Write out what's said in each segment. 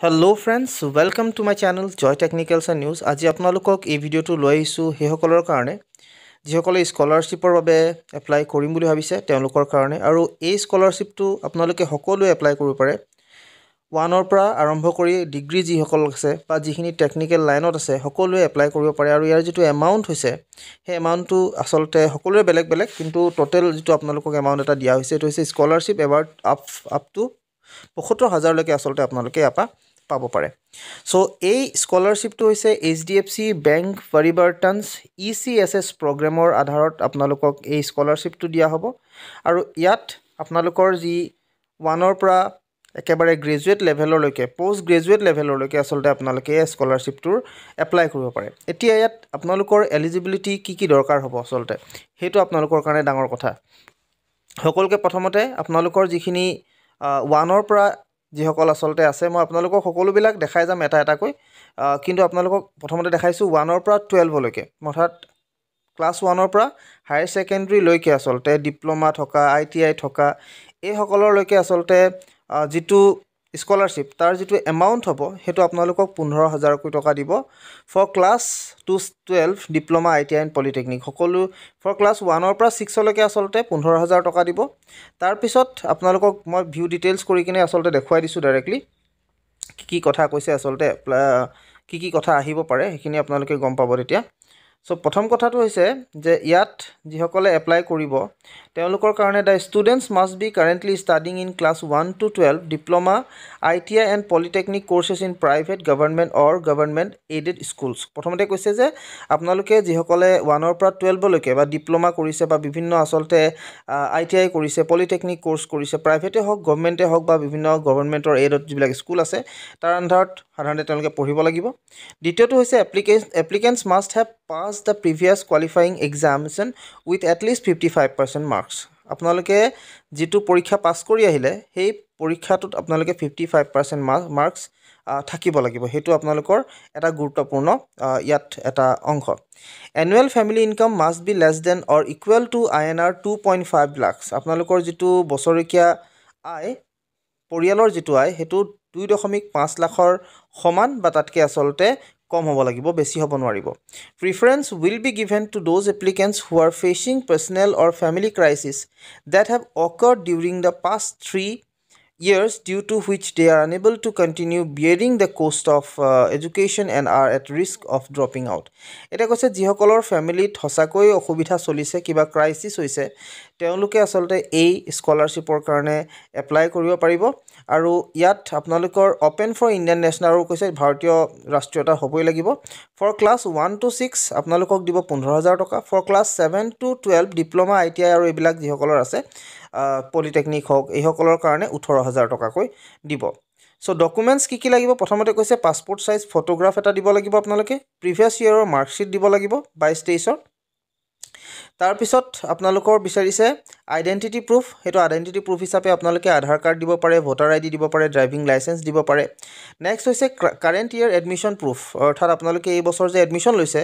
Hello friends, welcome to my channel Joy Technicals and News. আজি আপোনালোকক এই ভিডিওটো লৈ আহিছো হেসকলৰ কাৰণে যিসকলে স্কলাৰশ্বিপৰ বাবে এপ্লাই কৰিম বুলি ভাবিছে তেওঁলোকৰ কাৰণে আৰু এই স্কলাৰশ্বিপটো আপোনালোকে সকলোৱে এপ্লাই কৰিব পাৰে 1 ৰ পৰা আৰম্ভ কৰি ডিগ্ৰী যিসকল আছে বা যিখিনি টেকনিক্যাল লাইনত আছে সকলোৱে এপ্লাই কৰিব পাৰে আৰু ইয়াৰ যেটো এমাউন্ট হৈছে হে এমাউন্টটো আসলতে সকলোৰে বেলেগ বেলেগ কিন্তু টোটাল যেটো আপোনালোকক এমাউন্ট এটা দিয়া হৈছে এটো হৈছে স্কলাৰশ্বিপ এৱাৰ্ড আপ টু 75000 লৈকে আসলতে আপোনালোকে আপা পাব পাৰে সো এই স্কলাৰশ্বিপটো হৈছে HDFC বেংক পৰিবৰ্তনছ ECSS প্ৰগ্ৰামৰ আধাৰত আপোনালোকক এই স্কলাৰশ্বিপটো দিয়া হ'ব আৰু ইয়াত আপোনালোকৰ যি 1 ৰ পৰা একেবাৰে গ্ৰেজুৱেট লেভেললৈকে পোষ্ট গ্ৰেজুৱেট লেভেললৈকে আসলতে আপোনালোকে এই স্কলাৰশ্বিপটোৰ এপ্লাই কৰিব পাৰে এতিয়া ইয়াত আপোনালোকৰ এলিজিবিলিটি কি দৰকাৰ হ'ব আসলতে হেতু আপোনালোকৰ কাৰণে ডাঙৰ কথা সকলোকে প্ৰথমতে আপোনালোকৰ যিখিনি 1 ৰ পৰা যিসকল আসলতে আছে মই আপোনালোকক সকলোবিলাক দেখাই যাম এটা কৈ কিন্তু আপোনালোকক প্ৰথমতে দেখাইছো 1 ৰ পৰা 12 লৈকে অৰ্থাৎ ক্লাস 1 ৰ পৰা হায়াৰ সেকেন্ডাৰী লৈকে আসলতে ডিপ্লোমা থকা ITI থকা এই সকলৰ লৈকে আসলতে যেটো স্কলাৰশ্বিপ তাৰ যেটো এমাউন্ট হ'ব হেতু আপোনালোকক 15000 কোটি টকা দিব for class 12 diploma ITI and polytechnic সকলো ফৰ ক্লাস 1 ৰ পৰা 6 লৈকে আসলতে 15000 টকা দিব তাৰ পিছত আপোনালোকক মই ভিউ ডিটেইলছ কৰি কিনে আসলতে দেখুৱাই দিছো ডাইৰেক্টলি কি কথা কৈছে আসলতে কি কথা আহিব পাৰে হেখিনি আপোনালোকে গম পাব তেতিয়া সো প্ৰথম কথাটো হৈছে যে ইয়াত যিসকলে এপ্লাই কৰিব তেওঁলোকৰ কাৰণে the students must be currently studying in class 1 to 12 diploma ITI and polytechnic courses in private government or government aided schools প্ৰথমতে কৈছে যে আপোনালোকে যিসকলে 1 ৰ পৰা 12 লৈকে বা ডিপ্লোমা কৰিছে বা বিভিন্ন আসলতে ITI কৰিছে পলিটেকনিক কোৰ্স কৰিছে প্ৰাইভেটে হওক গভৰ্নমেণ্টে হওক বা বিভিন্ন গভৰ্নমেণ্টৰ এইডেড যিবিলাক স্কুল আছে তাৰ আন্ডাৰত সাধাৰণতে তেওঁলোকে পঢ়িব লাগিব দ্বিতীয়টো হৈছে applicants must have passed the previous qualifying examination with at least 55% marks আপোনালোকে যেটো পৰীক্ষা পাস কৰি আহিলে সেই পৰীক্ষাটোত আপোনালোকে 55% মাৰ্কস থাকিব লাগিব হেতু আপোনালোকৰ এটা গুৰুত্বপূৰ্ণ ইয়াত এটা অংশ annual family income must be less than or equal to INR 2.5 lakhs আপোনালোকৰ যেটো বছৰিকীয়া আয় পৰিয়ালৰ যেটো আয় হেতু 2.5 লাখৰ সমান বা তাতকে আসলতে কম হ'ব লাগিব বেছি হ'ব নোৱাৰিব preference will be given to those applicants who are facing personal or family crisis that have occurred during the past 3 years due to which they are unable to continue bearing the cost of education and are at risk of dropping out এটা কৈছে যিসকলৰ ফ্যামিলিত হসাকৈ অসুবিধা চলিছে কিবা crisis হৈছে তেওঁলোকে আসলতে এই স্কলাৰশ্বিপৰ কাৰণে এপ্লাই কৰিব পাৰিব আৰু ইয়াত আপোনালোকৰ ওপেন ফৰ ইণ্ডিয়ান নেশনাল আৰু কৈছে ভাৰতীয় ৰাষ্ট্ৰীয়তা হ'বই লাগিব ফৰ ক্লাস 1 to 6 আপোনালোকক দিব 15000 টকা for class 7 to 12 diploma ITI আৰু এইবিলাক যিসকলৰ আছে পলিটেকনিক হওক এই সকলৰ কাৰণে 18000 টকা কৈ দিব সো ডকুমেন্টস কি লাগিব প্ৰথমতে কৈছে পাসপোৰ্ট সাইজ ফটোগ্ৰাফ এটা দিব লাগিব আপোনালোকে প্ৰিভিয়াস ইয়াৰৰ মাৰ্কশিট দিব লাগিব 22-23 তাৰ পিছত আপোনালোকৰ বিচাৰিছে আইডেন্টিটি প্ৰুফ হেতু আইডেন্টিটি প্ৰুফ হিচাপে আপোনালোকে আধাৰ কাৰ্ড দিব পাৰে ভোটাৰ আইডি দিব পাৰে ড্ৰাইভিং লাইসেন্স দিব পাৰে নেক্সট হৈছে কাৰেন্ট ইয়াৰ এডমিশন প্ৰুফ অৰ্থাৎ আপোনালোকে এই বছৰ যে এডমিশন লৈছে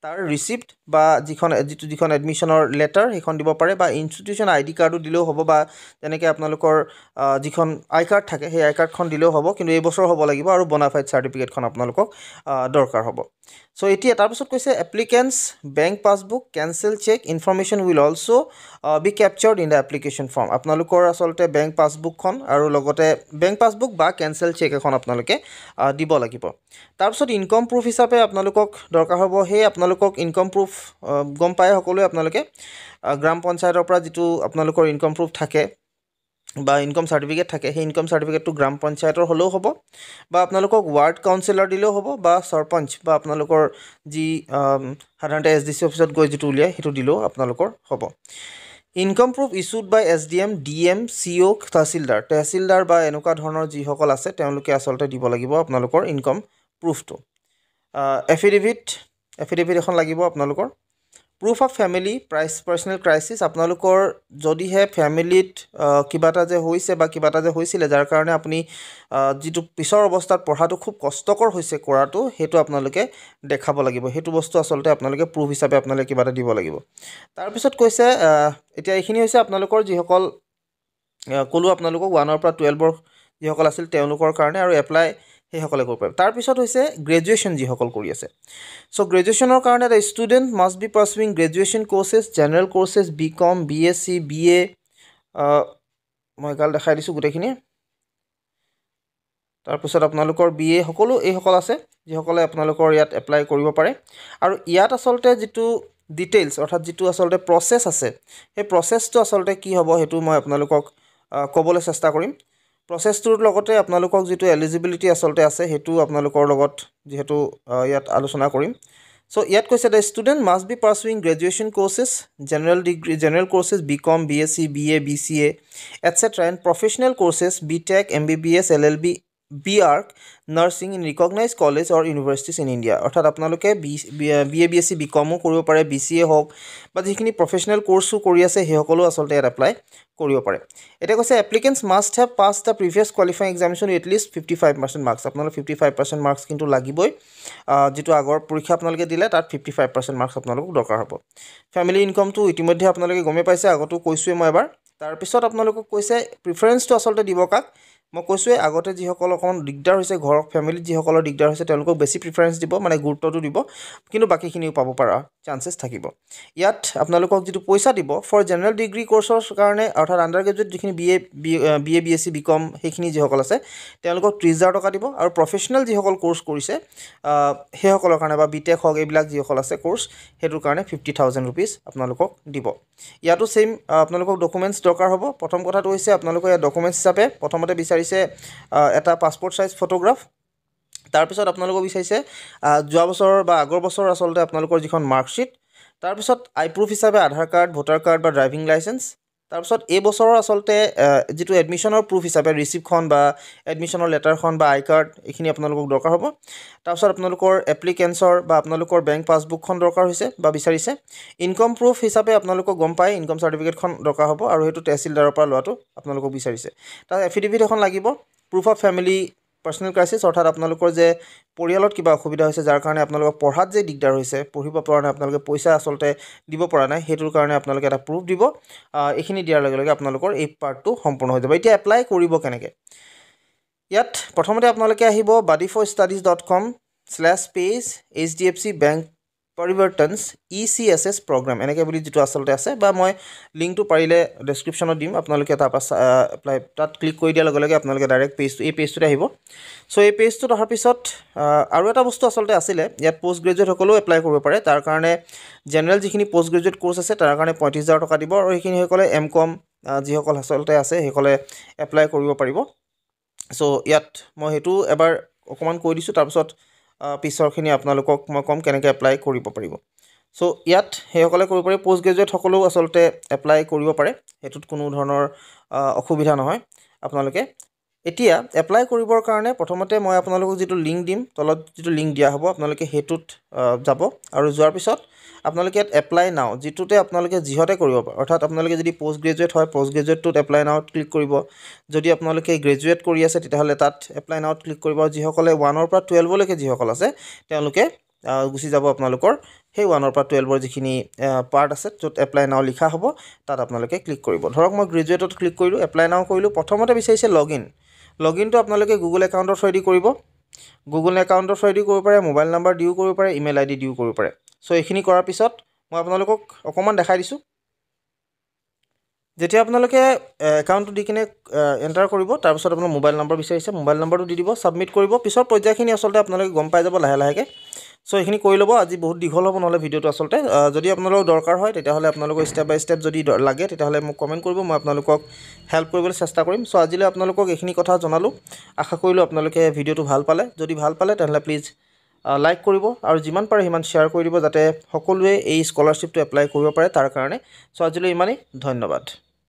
তাৰ ৰিসিপ্ট বা যিখন এডমিশনৰ লেটাৰ হেখন দিব পাৰে বা ইনষ্টিটিউচন আইডি কাৰ্ডও দিলেও হ'ব বা যেনেকৈ আপোনালোকৰ যিখন আই কাৰ্ড থাকে সেই আই কাৰ্ডখন দিলেও হ'ব কিন্তু এই বছৰ হ'ব লাগিব আৰু বনাফাইড সাৰ্টিফিকেটখন আপোনালোকক দৰকাৰ হ'ব সো এতিয়া তাৰ পিছত কৈছে applicants bank passbook cancel check information will also be captured in the application form আপোনালোকৰ আসলতে বেংক পাসবুকখন আৰু লগতে বেংক পাসবুক বা cancel check এখন আপোনালোকে দিব লাগিব তাৰ পিছত ইনকাম প্ৰুফ হিচাপে আপোনালোকক দৰকাৰ হ'ব হে আপোনালোকক ইনকাম প্ৰুফ গম পায় সকলোৱে আপোনালোকে গ্ৰাম পঞ্চায়তৰ পৰা যেটো আপোনালোকৰ ইনকাম প্ৰুফ থাকে বা ইনকাম সাৰ্টিফিকেট থাকে সেই ইনকাম সাৰ্টিফিকেটটো গ্ৰাম পঞ্চায়তৰ হলেও হ'ব বা আপোনালোকক ওয়াৰ্ড কাউন্সিলৰ দিলেও হ'ব বা সৰপঞ্চ বা আপোনালোকৰ যি সাধাৰণতে SDC অফিচত গৈ যেটো উলিয়ায় হেতু দিলেও আপোনালোকৰ হ'ব ইনকাম প্ৰুফ ইস্যুড বাই SDM DM CO তহসিলদাৰ বা এনেকুৱা ধৰণৰ যি সকল আছে তেওঁলোকে আসলতে দিব লাগিব আপোনালোকৰ ইনকাম প্ৰুফটো এফিডেভিট এখন লাগিব আপোনালোকৰ proof of family personal crisis আপোনালোকৰ যদিহে ফ্যামিলিত কিবা এটা যে হৈছে বা কিবা এটা যে হৈছিল যাৰ কাৰণে আপুনি যেটো পিছৰ অৱস্থাত পঢ়াটো খুব কষ্টকৰ হৈছে কৰাটো হেতু আপোনালোকে দেখাব লাগিব হেতু বস্তু আসলতে আপোনালোকে প্ৰুফ হিচাপে আপোনালোকে কিবা এটা দিব লাগিব তাৰ পিছত কৈছে এতিয়া এইখিনি হৈছে আপোনালোকৰ যিসকল কলো আপোনালোকক 1 ৰ পৰা 12 ৰ যিসকল আছিল তেওঁলোকৰ কাৰণে আৰু এপ্লাই সেইসকলে কৰিব পাৰিব তাৰপিছত হৈছে গ্ৰেজুৱেশ্যন যিসকল কৰি আছে চ' গ্ৰেজুৱেশ্যনৰ কাৰণে the student must be pursuing graduation courses general courses BCom BSc BA মই গাল দেখাই দিছোঁ গোটেইখিনি তাৰপিছত আপোনালোকৰ BA সকলো এইসকল আছে যিসকলে আপোনালোকৰ ইয়াত এপ্লাই কৰিব পাৰে আৰু ইয়াত আচলতে যিটো ডিটেইলছ অৰ্থাৎ যিটো আচলতে প্ৰচেছ আছে সেই প্ৰচেছটো আচলতে কি হ'ব সেইটো মই আপোনালোকক ক'বলৈ চেষ্টা কৰিম প্ৰচেছটোৰ লগতে আপোনালোকক যিটো এলিজিবিলিটি আচলতে আছে সেইটো আপোনালোকৰ লগত যেহেতু ইয়াত আলোচনা কৰিম চ' ইয়াত কৈছে the student must be pursuing graduation courses general courses BCom BSc BA BCA etcetera and professional courses BTech MBBS LLB BArch nursing in recognise college or universities in India অৰ্থাৎ আপোনালোকে BA BSc BComো কৰিব পাৰে BCA হওক বা যিখিনি professional কোৰ্চো কৰি আছে সেইসকলো আচলতে ইয়াত এপ্লাই কৰিব পাৰে এটা কৈছে applicants must have pass the previous qualifying examination with least 55% marks আপোনালোক 55% মাৰ্কছ কিন্তু লাগিবই যিটো আগৰ পৰীক্ষা আপোনালোকে দিলে তাত 55% মাৰ্কছ আপোনালোকক দৰকাৰ হ'ব ফেমিলি ইনকমটো ইতিমধ্যে আপোনালোকে গমে পাইছে আগতো কৈছোৱে মই এবাৰ তাৰপিছত আপোনালোকক কৈছে প্ৰিফাৰেন্সটো আচলতে দিব কাক মই কৈছোৱে আগতে যিসকল অকণ দিগদাৰ হৈছে ঘৰৰ ফেমিলিত যিসকলৰ দিগদাৰ হৈছে তেওঁলোকক বেছি প্ৰিফাৰেন্স দিব মানে গুৰুত্বটো দিব কিন্তু বাকীখিনিও পাব পৰা চান্সেছ থাকিব ইয়াত আপোনালোকক যিটো পইচা দিব ফৰ জেনেৰেল ডিগ্ৰী কোৰ্চৰ কাৰণে অৰ্থাৎ আণ্ডাৰ গ্ৰেজুৱেট যিখিনি BA BSc BCom সেইখিনি যিসকল আছে তেওঁলোকক 30,000 টকা দিব আৰু প্ৰফেচনেল যিসকল কোৰ্চ কৰিছে সেইসকলৰ কাৰণে বা BTech হওক এইবিলাক যিসকল আছে কোৰ্চ সেইটোৰ কাৰণে 50,000 rupees আপোনালোকক দিব ইয়াতো সেম আপোনালোকক ডকুমেণ্টছ দৰকাৰ হ'ব প্ৰথম কথাটো হৈছে আপোনালোকৰ ইয়াত ডকুমেণ্টছ হিচাপে প্ৰথমতে বিচাৰিছে এটা পাছপোৰ্ট সাইজ ফটোগ্ৰাফ তাৰপিছত আপোনালোকক বিচাৰিছে যোৱা বছৰ বা আগৰ বছৰ আচলতে আপোনালোকৰ যিখন মাৰ্কশ্বিট তাৰপিছত আই প্ৰুফ হিচাপে আধাৰ কাৰ্ড ভোটাৰ কাৰ্ড বা ড্ৰাইভিং লাইচেন্স তাৰপিছত এই বছৰৰ আচলতে যিটো এডমিশ্যনৰ প্ৰুফ হিচাপে ৰিচিপ্টখন বা এডমিশ্যনৰ লেটাৰখন বা আই কাৰ্ড এইখিনি আপোনালোকক দৰকাৰ হ'ব তাৰপিছত আপোনালোকৰ এপ্লিকেঞ্চৰ বা আপোনালোকৰ বেংক পাছবুকখন দৰকাৰ হৈছে বা বিচাৰিছে ইনকম প্ৰুফ হিচাপে আপোনালোকক গম পায় ইনকম চাৰ্টিফিকেটখন দৰকাৰ হ'ব আৰু সেইটো তহচিলদাৰৰ পৰা লোৱাটো আপোনালোকক বিচাৰিছে তাৰ এফিডেভিট এখন লাগিব proof of family personal crisis অৰ্থাৎ আপোনালোকৰ যে পৰিয়ালত কিবা অসুবিধা হৈছে যাৰ কাৰণে আপোনালোকৰ পঢ়াত যে দিগদাৰ হৈছে পঢ়িব পৰা নাই আপোনালোকে পইচা আচলতে দিব পৰা নাই সেইটোৰ কাৰণে আপোনালোকে এটা প্ৰুফ দিব এইখিনি দিয়াৰ লগে লগে আপোনালোকৰ এই পাৰ্টটো সম্পূৰ্ণ হৈ যাব এতিয়া এপ্লাই কৰিব কেনেকৈ ইয়াত প্ৰথমতে আপোনালোকে আহিব buddyforstudies.com/page HDFC Bank পৰিৱৰ্তনছ ECSS প্ৰগ্ৰাম এনেকৈ বুলি যিটো আচলতে আছে বা মই লিংকটো পাৰিলে ডেছক্ৰিপশ্যনত দিম আপোনালোকে তাৰপৰা এপ্লাই তাত ক্লিক কৰি দিয়াৰ লগে লগে আপোনালোকে ডাইৰেক্ট এই পেজটোতে আহিব চ' এই পেজটোত অহাৰ পিছত আৰু এটা বস্তু আচলতে আছিলে ইয়াত পোষ্ট গ্ৰেজুৱেট সকলেও এপ্লাই কৰিব পাৰে তাৰ কাৰণে জেনেৰেল যিখিনি পোষ্ট গ্ৰেজুৱেট কোৰ্চ আছে তাৰ কাৰণে 35,000 টকা দিব আৰু সেইখিনি সকলে MCom যিসকল আচলতে আছে সেইসকলে এপ্লাই কৰিব পাৰিব চ' ইয়াত মই সেইটো এবাৰ অকণমান কৈ দিছোঁ তাৰপিছত পিছৰখিনি আপোনালোকক মই কম কেনেকৈ এপ্লাই কৰিব পাৰিব চ' ইয়াত সেইসকলে কৰিব পাৰে পোষ্ট গ্ৰেজুৱেট সকলেও আচলতে এপ্লাই কৰিব পাৰে সেইটোত কোনো ধৰণৰ অসুবিধা নহয় আপোনালোকে এতিয়া এপ্লাই কৰিবৰ কাৰণে প্ৰথমতে মই আপোনালোকক যিটো লিংক দিম তলত যিটো লিংক দিয়া হ'ব আপোনালোকে সেইটোত যাব আৰু যোৱাৰ পিছত আপোনালোকে ইয়াত এপ্লাই নাও যিটোতে আপোনালোকে যিহতে কৰিব পাৰে অৰ্থাৎ আপোনালোকে যদি পোষ্ট গ্ৰেজুৱেট হয় পোষ্ট গ্ৰেজুৱেটটোত এপ্লাই নাওত ক্লিক কৰিব যদি আপোনালোকে গ্ৰেজুৱেট কৰি আছে তেতিয়াহ'লে তাত এপ্লাই নাওত ক্লিক কৰিব আৰু যিসকলে 1ৰ পৰা 12লৈকে যিসকল আছে তেওঁলোকে গুচি যাব আপোনালোকৰ সেই 1ৰ পৰা 12ৰ যিখিনি পাৰ্ট আছে য'ত এপ্লাই নাও লিখা হ'ব তাত আপোনালোকে ক্লিক কৰিব ধৰক মই গ্ৰেজুৱেটত ক্লিক কৰিলোঁ এপ্লাই নাও কৰিলোঁ প্ৰথমতে বিচাৰিছে লগইনটো আপোনালোকে গুগল একাউণ্টৰ থ্ৰুৱেদি কৰিব গুগল একাউণ্টৰ থ্ৰুৱেদি কৰিব পাৰে মোবাইল নাম্বাৰ দিও কৰিব পাৰে ইমেইল ID দিও কৰিব পাৰে চ' এইখিনি কৰাৰ পিছত মই আপোনালোকক অকণমান দেখাই দিছোঁ যেতিয়া আপোনালোকে একাউণ্টটো দি কিনে এণ্টাৰ কৰিব তাৰপিছত আপোনাৰ মোবাইল নম্বৰ বিচাৰিছে মোবাইল নম্বৰটো দি দিব ছাবমিট কৰিব পিছৰ পৰ্যায়খিনি আচলতে আপোনালোকে গম পাই যাব লাহে লাহেকৈ চ' এইখিনি কৰি ল'ব আজি বহুত দীঘল হ'ব নহ'লে ভিডিঅ'টো আচলতে যদি আপোনালোকক দৰকাৰ হয় তেতিয়াহ'লে আপোনালোকৰ ষ্টেপ বাই ষ্টেপ যদি লাগে তেতিয়াহ'লে মোক কমেণ্ট কৰিব মই আপোনালোকক হেল্প কৰিবলৈ চেষ্টা কৰিম চ' আজিলৈ আপোনালোকক এইখিনি কথা জনালোঁ আশা কৰিলোঁ আপোনালোকে ভিডিঅ'টো ভাল পালে যদি ভাল পালে তেনেহ'লে প্লিজ লাইক কৰিব আৰু যিমান পাৰে সিমান শ্বেয়াৰ কৰি দিব যাতে সকলোৱে এই স্কলাৰশ্বিপটো এপ্লাই কৰিব পাৰে তাৰ কাৰণে চ' আজিলৈ ইমানেই ধন্যবাদ